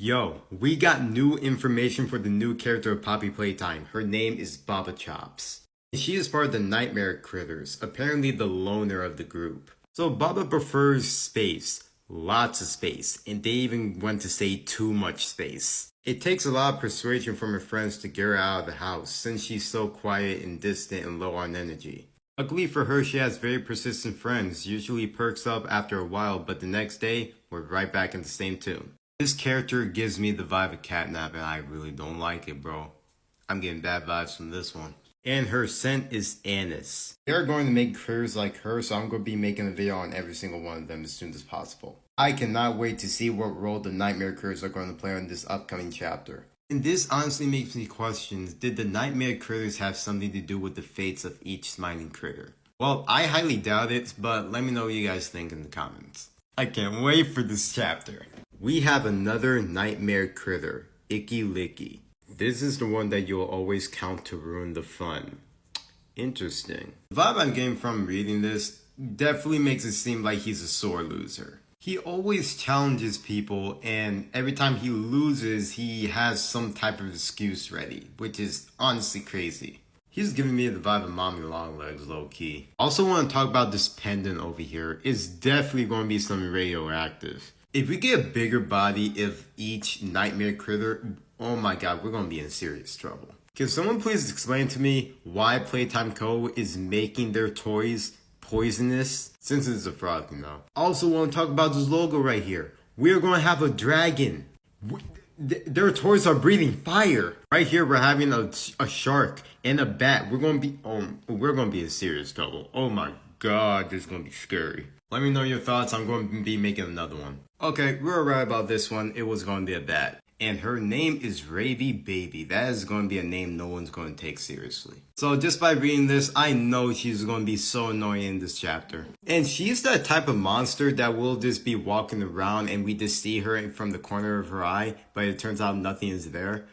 Yo, we got new information for the new character of Poppy Playtime. Her name is Baba Chops. She is part of the Nightmare Critters, apparently the loner of the group. So Baba prefers space, lots of space, and they even went to say too much space. It takes a lot of persuasion from her friends to get her out of the house, since she's so quiet and distant and low on energy. Luckily for her, she has very persistent friends, usually perks up after a while, but the next day, we're right back in the same tune. This character gives me the vibe of catnap, and I really don't like it, bro. I'm getting bad vibes from this one. And her scent is anise. They're going to make critters like her, so I'm going to be making a video on every single one of them as soon as possible. I cannot wait to see what role the Nightmare Critters are going to play in this upcoming chapter. And this honestly makes me question, did the Nightmare Critters have something to do with the fates of each smiling critter? Well, I highly doubt it, but let me know what you guys think in the comments. I can't wait for this chapter. We have another nightmare critter, Icky. This is the one that you'll always count to ruin the fun. Interesting. The vibe I'm getting from reading this definitely makes it seem like he's a sore loser. He always challenges people, and every time he loses, he has some type of excuse ready, which is honestly crazy. He's giving me the vibe of Mommy Longlegs, low-key. Also want to talk about this pendant over here. It's definitely going to be something radioactive. If we get a bigger body of each nightmare critter, oh my god, we're going to be in serious trouble. Can someone please explain to me why Playtime Co. is making their toys poisonous? Since it's a frog, you know. Also want to talk about this logo right here. We are going to have a dragon. Their toys are breathing fire. Right here, we're having a shark and a bat. We're going to be in serious trouble. Oh my god, this is going to be scary. Let me know your thoughts. I'm going to be making another one. Okay, we were right about this one. It was going to be a bat. And her name is Raby Baby. That is going to be a name no one's going to take seriously. So just by reading this, I know she's going to be so annoying in this chapter. And she's that type of monster that will just be walking around and we just see her from the corner of her eye, but it turns out nothing is there.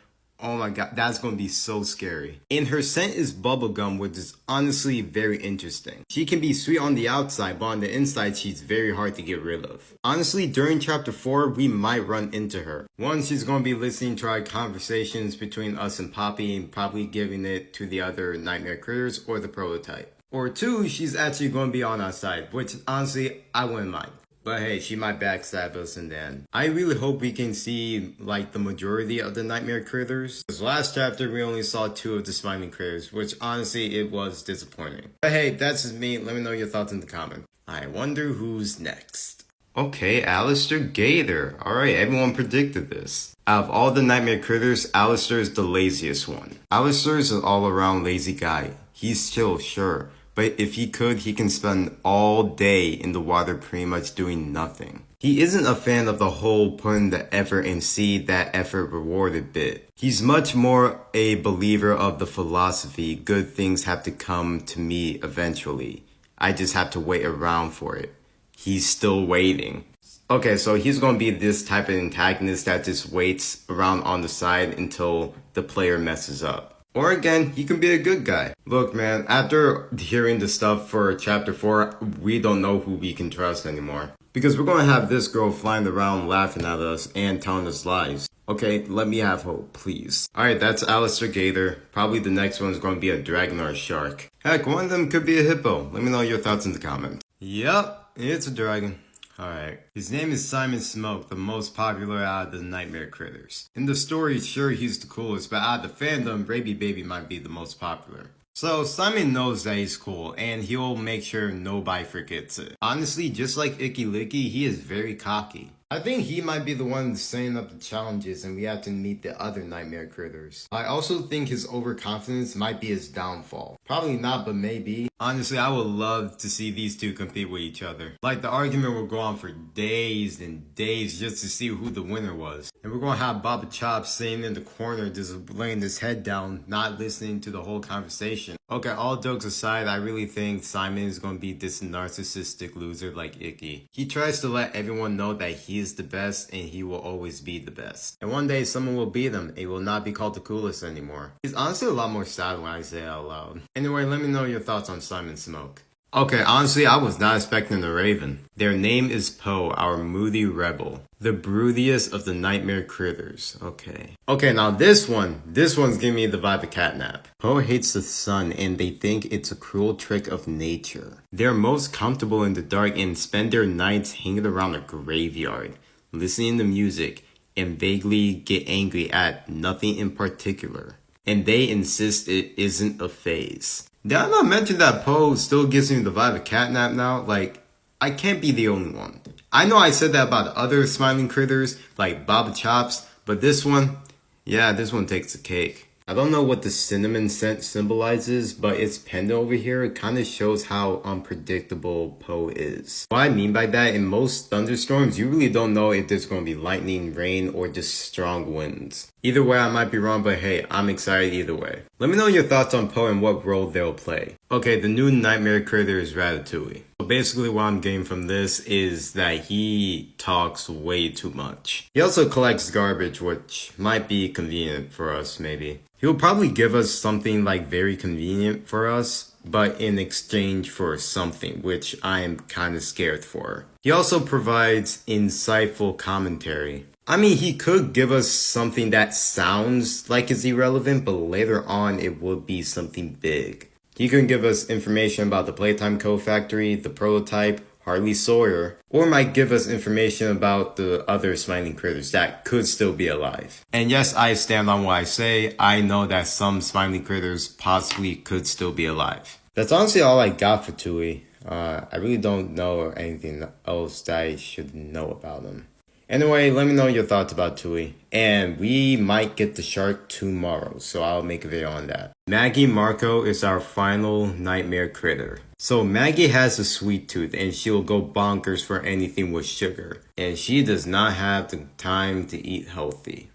Oh my god, that's going to be so scary. And her scent is bubblegum, which is honestly very interesting. She can be sweet on the outside, but on the inside, she's very hard to get rid of. Honestly, during chapter 4, we might run into her. One, she's going to be listening to our conversations between us and Poppy and probably giving it to the other nightmare critters or the prototype. Or two, she's actually going to be on our side, which honestly, I wouldn't mind. But hey, she might backstab us in the end. I really hope we can see like the majority of the nightmare critters. This last chapter we only saw 2 of the smiling critters, which honestly it was disappointing. But hey, that's just me. Let me know your thoughts in the comments. I wonder who's next. Okay, Alistair Gator. Alright, everyone predicted this. Out of all the nightmare critters, Alistair is the laziest one. Alistair is an all-around lazy guy. He's chill, sure. But if he could, he can spend all day in the water pretty much doing nothing. He isn't a fan of the whole put in the effort and see that effort rewarded bit. He's much more a believer of the philosophy, good things have to come to me eventually. I just have to wait around for it. He's still waiting. Okay, so he's going to be this type of antagonist that just waits around on the side until the player messes up. Or again, he can be a good guy. Look, man, after hearing the stuff for chapter 4, we don't know who we can trust anymore. Because we're going to have this girl flying around laughing at us and telling us lies. Okay, let me have hope, please. Alright, that's Alistair Gator. Probably the next one is going to be a dragon or a shark. Heck, one of them could be a hippo. Let me know your thoughts in the comments. Yep, it's a dragon. Alright, his name is Simon Smoke, the most popular out of the nightmare critters. In the story, sure he's the coolest, but out of the fandom, Raby Baby might be the most popular. So Simon knows that he's cool, and he'll make sure nobody forgets it. Honestly, just like Icky, he is very cocky. I think he might be the one setting up the challenges and we have to meet the other nightmare critters. I also think his overconfidence might be his downfall. Probably not, but maybe. Honestly, I would love to see these two compete with each other. Like, the argument will go on for days and days just to see who the winner was. And we're going to have Baba Chops sitting in the corner just laying his head down, not listening to the whole conversation. Okay, all jokes aside, I really think Simon is going to be this narcissistic loser like Icky. He tries to let everyone know that he is the best and he will always be the best. And one day someone will beat him and he will not be called the coolest anymore. He's honestly a lot more sad when I say it out loud. Anyway, let me know your thoughts on Simon Smoke. Okay, honestly, I was not expecting a raven. Their name is Poe, our moody rebel. The broodiest of the nightmare critters. Okay. Okay, now this one's giving me the vibe of catnap. Poe hates the sun and they think it's a cruel trick of nature. They're most comfortable in the dark and spend their nights hanging around a graveyard, listening to music, and vaguely get angry at nothing in particular. And they insist it isn't a phase. Did I not mention that Poe still gives me the vibe of catnap now? Like, I can't be the only one. I know I said that about other smiling critters, like Baba Chops, but this one, yeah, this one takes the cake. I don't know what the cinnamon scent symbolizes, but its pendant over here kind of shows how unpredictable Poe is. What I mean by that, in most thunderstorms, you really don't know if there's going to be lightning, rain, or just strong winds. Either way, I might be wrong, but hey, I'm excited either way. Let me know your thoughts on Poe and what role they'll play. Okay, the new nightmare critter is Ratatouille. So basically what I'm getting from this is that he talks way too much. He also collects garbage, which might be convenient for us, maybe. He'll probably give us something like very convenient for us, but in exchange for something, which I am kind of scared for. He also provides insightful commentary. I mean, he could give us something that sounds like it's irrelevant, but later on it would be something big. He can give us information about the Playtime Code Factory, the prototype, Harley Sawyer, or might give us information about the other smiling critters that could still be alive. And yes, I stand on what I say. I know that some smiling critters possibly could still be alive. That's honestly all I got for Tui. I really don't know anything else that I should know about him. Anyway, let me know your thoughts about Tui. And we might get the shark tomorrow, so I'll make a video on that. Maggie Marco is our final nightmare critter. So Maggie has a sweet tooth and she'll go bonkers for anything with sugar. And she does not have the time to eat healthy.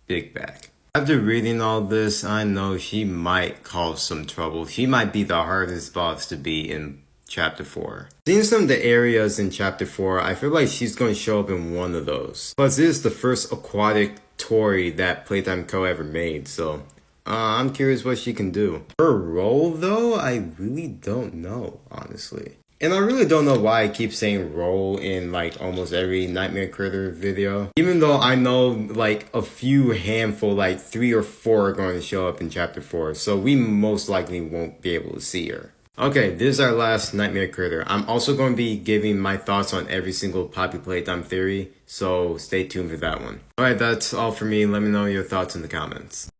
Big bag. After reading all this, I know she might cause some trouble. She might be the hardest boss to beat in Chapter 4. Seeing some of the areas in Chapter 4, I feel like she's going to show up in one of those. Plus, this is the first aquatic toy that Playtime Co. ever made, so I'm curious what she can do. Her role, though, I really don't know, honestly. And I really don't know why I keep saying role in like almost every Nightmare Critter video. Even though I know like a few handful, like 3 or 4 are going to show up in Chapter 4, so we most likely won't be able to see her. Okay, this is our last nightmare critter. I'm also going to be giving my thoughts on every single Poppy Playtime theory, so stay tuned for that one. Alright, that's all for me. Let me know your thoughts in the comments.